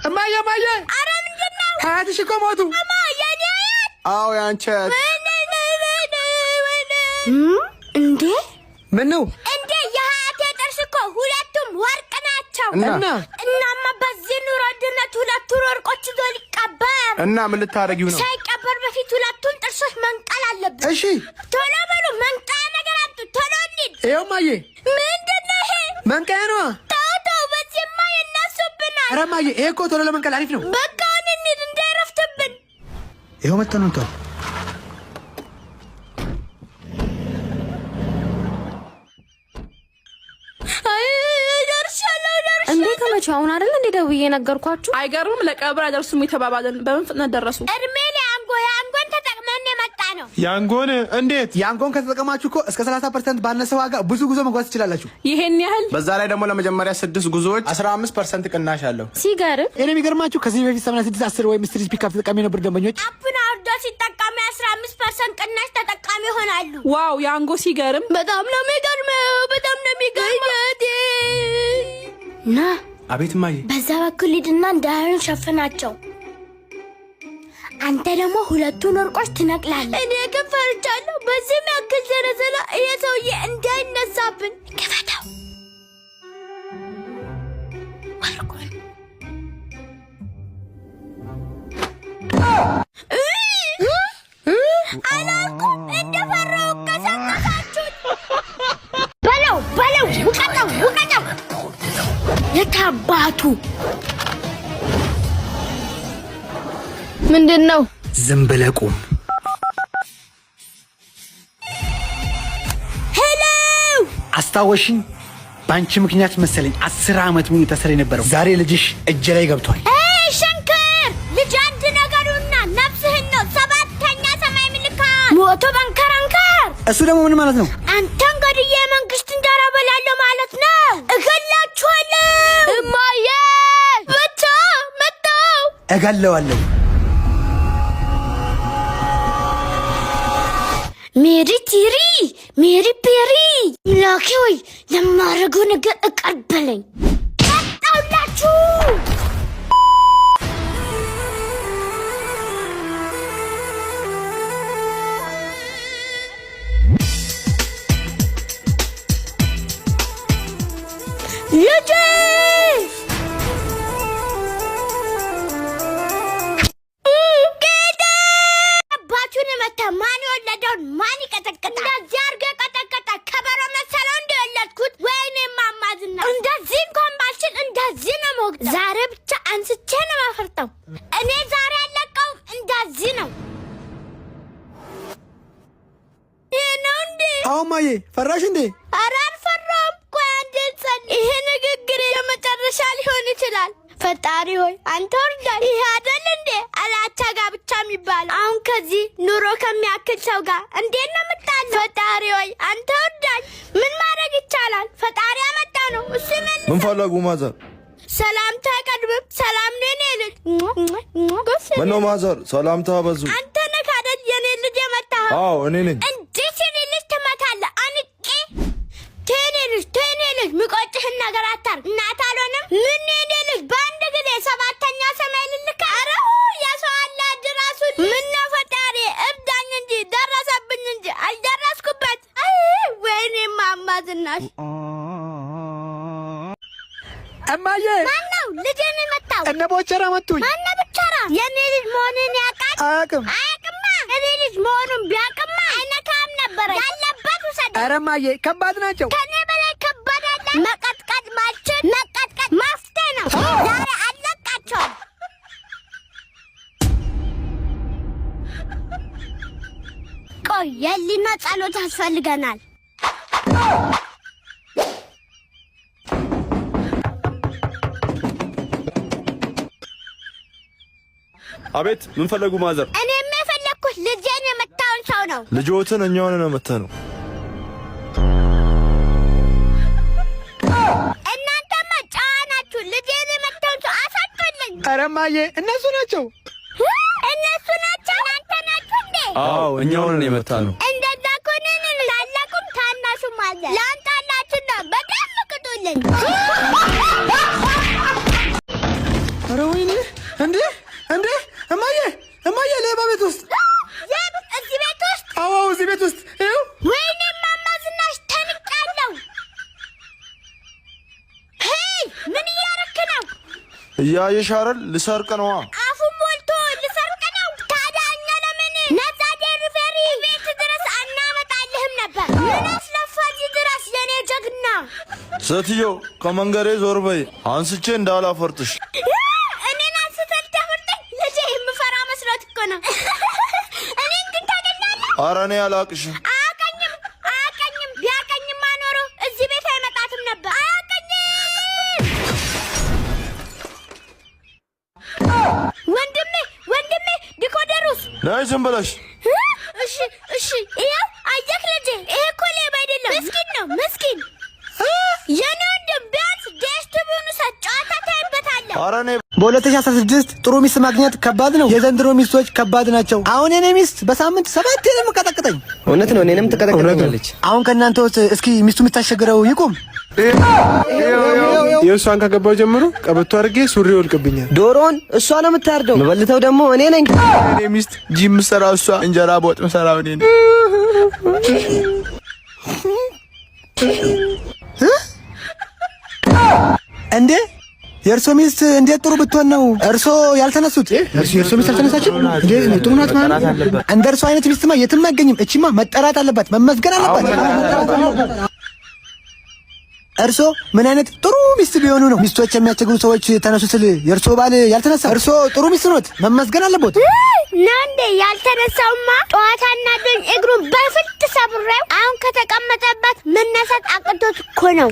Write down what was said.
እማዬ ኧረ ምንድን ነው? አያትሽ እኮ ሞቱ። እማ የኔ አያት? አዎ ያንቺ አያት። እንዴ ምን ነው እንዴ? የአያቴ ጥርስ እኮ ሁለቱም ወርቅ ናቸው። እናማ በዚህ ኑሮ ውድነት ሁለቱን ወርቆች ይዞ ሊቀበር እና ምን ልታረጊው ነው? ሳይቀበር በፊት ሁለቱን ጥርሶች መንቀል አለብን። እሺ ቶሎ በሉ መንቀያ ነገር አምጡ። ቶሎ እንሂድ። ይኸው እማዬ። ምንድን ነው ይሄ? መንቀያ ነው። ተው በዚህማ ይነሱብናል። ኧረ እማዬ ይሄ እኮ ቶሎ ለመንቀል አሪፍ ነው። በቃ እንሂድ እንዳይረፍትብን። ይኸው መተን እንቷል። እንዴ ከመቼው አሁን አይደል እንዴ ደውዬ ነገርኳችሁ? አይገርምም? ለቀብር አይደርሱም የተባባለን በምን ፍጥነት ደረሱ? እድሜ የአንጎን ተጠቅመን የመጣ ነው። ያንጎን እንዴት? ያንጎን ከተጠቀማችሁ እኮ እስከ 30% ባነሰ ዋጋ ብዙ ጉዞ መጓዝ ትችላላችሁ። ይሄን ያህል? በዛ ላይ ደግሞ ለመጀመሪያ 6 ጉዞዎች 15% ቅናሽ አለው። ሲገርም እኔ የሚገርማችሁ ከዚህ በፊት 86 10 ወይም ስትሪት ፒካፕ ተጠቃሚ የነበሩ ደንበኞች አፑን አውርዶ ሲጠቀሙ 15% ቅናሽ ተጠቃሚ ይሆናሉ። ዋው ያንጎ ሲገርም! በጣም ነው የሚገርመው። ና አቤት እማዬ። በዛ በኩል ሂድና እንዳይሆን ሸፍናቸው። አንተ ደግሞ ሁለቱን ወርቆች ትነቅላለህ። እኔ ግን ፈርቻለሁ። በዚህ ያክል ዘረዘላ ይሄ ሰውዬ እንዳይነሳብን። ክፈተው ወርቁን። አላልኩም እንደፈራሁ ቀሰቀሳችሁት። በለው ውቀጠው የታባቱ ምንድነው? ዝም ብለህ ቁም። ሄሎ አስታወሽኝ? ባንቺ ምክንያት መሰለኝ 10 ዓመት ሙሉ ተሰረ የነበረው። ዛሬ ልጅሽ እጅ ላይ ገብቷል። ሸንከር ልጅ አንድ ነገሩና ነፍስህን ነው። 7ኛ ሰማይ ምልካ ሞቶ በንከራንከር። እሱ ደግሞ ምን ማለት ነው? አንተን ገድዬ መንግስት እንጀራ በላለሁ ማለት ነው። እገላችኋለሁ። እማዬ ብቻ መጣው እገለዋለሁ። ሜሪ ፔሪ ላኪ ወይ ለማረገው ነገር እቀበለኝ። ቀጣውላችሁ ልጄ አባቱን መታ። ማን የወለደውን ማን ይቀጠቅጣል? እንደዚህ አድርገህ ቀጠቀጠ። ከበሮ መሰለው እንደ የወለድኩት። ወይኔ ማማዝና እንደዚህ እንኳን ባልችል እንደዚህ ነው የምወቅጠው። ዛሬ ብቻ አንስቼ ነው የማፈርጠው። እኔ ዛሬ አለቀውም። እንደዚህ ነው። ይሄ ነው እንዴ? አዎ እማዬ። ፈራሽ እንዴ? ኧረ አልፈራሁም። ቆይ አንዴ ልጸልይ። ይሄ ንግግር የመጨረሻ ሊሆን ይችላል። ፈጣሪ ሆይ አንተ ወርዳል። ይሄ አይደል እንዴ አላቻ ጋብቻ የሚባለው? አሁን ከዚህ ኑሮ ከሚያክል ሰው ጋር እንዴት ነው የምጣለው? ፈጣሪ ሆይ አንተ ወርዳል። ምን ማድረግ ይቻላል? ፈጣሪ ያመጣ ነው። እሱ ምን ፈለጉ ማዘር? ሰላምታ አይቀድምም። ሰላም ነው የኔ ልጅ። ምነው ማዘር ሰላምታ በዙ? አንተ ነህ አይደል የኔ ልጅ የመታኸው? አዎ እኔ ነኝ። እንዴት የኔ ልጅ ትመታለህ? አንቄ ቴኔ ልጅ ምቆጭህን ነገር አታርግ። እናት አልሆንም። ምን የኔ ልጅ በአንድ ጊዜ 7ኛ ሰማይ ልልካ? ኧረ የሰው አለ ድረሱ። ምነው ፈጣሪ እብዳኝ እንጂ ደረሰብኝ እንጂ አልደረስኩበት። ወይኔ ማማዝናሽ እማዬ። ማነው ልጄን የመታው? እነ ቦቸራ መቱኝ። ማነው ቦቸራ? የኔ ልጅ መሆኑን ያውቃል? አያውቅም። እኔ ልጅ መሆኑን ቢያውቅማ አይነካም ነበረ። ያለበት ውሰድ። ኧረ እማዬ ከባድ ናቸው። ከኔ በላይ ከባድ አለ። መቀጥቀጥ ማልችል መቀጥቀጥ መፍትሄ ነው። ዛሬ አለቃቸው። ቆይ የህሊና ጸሎት ያስፈልገናል። አቤት ምን ፈለጉ ማዘር? እኔ የፈለኩት ልጄን የመታውን ሰው ነው። ልጆትን እኛውን ነው መተነው። እናንተማ ጨዋ ናችሁ። ልጄን የመታውን ሰው አሳጡልኝ። ኧረ እማዬ እነሱ ናቸው። እነሱ ናቸው? እናንተ ናችሁ እንዴ? አዎ እኛውን የመታነው። እንደዛ ከሆነ ታላቁም ታናሹም አለ። ላንጣላችሁና በጣም ቅጡልኝ። ኧረ ወይኔ! እንዴ እማዬ ሌባ ቤት ውስጥ እዚህ ቤት ውስጥ? አዎ እዚህ ቤት ውስጥ ይኸው። ወይኔ እማማ ዝናሽ ተንቃለሁ። ሄይ ምን እያረክ ነው? እያየሽ አይደል? ልሰርቅ ነዋ። አፉን ሞልቶ ልሰርቅ ነው። ታዲያ እኛ ለምን ነፃ ዴሊቨሪ ቤት ድረስ አናመጣልህም ነበር? ምን አስለፋ እዚህ ድረስ የኔ ጀግና? ሴትዮ ከመንገሬ ዞር በይ፣ አንስቼ እንዳላፈርጥሽ። እኔን አንስተህ ልታፈርጠኝ? ልጄ የምፈራ መስሎት እኮ ነው። እኔን ግን ታገላለህ? ኧረ እኔ አላቅሽም። አያቀኝም። ቢያቀኝማ ኖሮ እዚህ ቤት አይመጣትም ነበር። አያቀኝም። ወንድሜ ዲኮደሩስ ነይ ዝም ብለሽ። እሺ ይኸው አየህ ልጄ፣ ይሄ እኮ ሌባ አይደለም፣ ምስኪን የኔ ወንድም። ቢያንስ ዴስቲቪውን ሰጥ፣ ጨዋታ ታይበታለህ። ኧረ እኔ በ2016 ጥሩ ሚስት ማግኘት ከባድ ነው። የዘንድሮ ሚስቶች ከባድ ናቸው። አሁን የኔ ሚስት በሳምንት 7 ነው የምትቀጠቅጠኝ። እውነት ነው፣ እኔንም ትቀጠቅጠኛለች። አሁን ከእናንተ ውስጥ እስኪ ሚስቱ የምታሸግረው ይቁም። የእሷን ካገባው ጀምሮ ቀበቶ አድርጌ ሱሪ ወልቅብኛል። ዶሮን እሷ ነው የምታርደው፣ የምበልተው ደግሞ እኔ ነኝ። እኔ ሚስት ጂም ሰራው እሷ፣ እንጀራ በወጥ መሰራው እኔ ነኝ። እንዴ የእርሶ ሚስት እንዴት ጥሩ ብትሆን ነው እርሶ ያልተነሱት? የእርሶ ሚስት ያልተነሳችም እንዴ? ጥሩ ናት ማለት እንደ እርሶ አይነት ሚስትማ የትም አይገኝም። እቺማ መጠራት አለባት፣ መመስገን አለባት። እርሶ ምን አይነት ጥሩ ሚስት ቢሆኑ ነው ሚስቶች የሚያስቸግሩ ሰዎች ተነሱ ስል የእርሶ ባል ያልተነሳ? እርሶ ጥሩ ሚስት ኖት፣ መመስገን አለቦት። ናንዴ ያልተነሳውማ ጨዋታና ደኝ እግሩን በፍት ሰብሬው አሁን ከተቀመጠበት መነሳት አቅቶት እኮ ነው።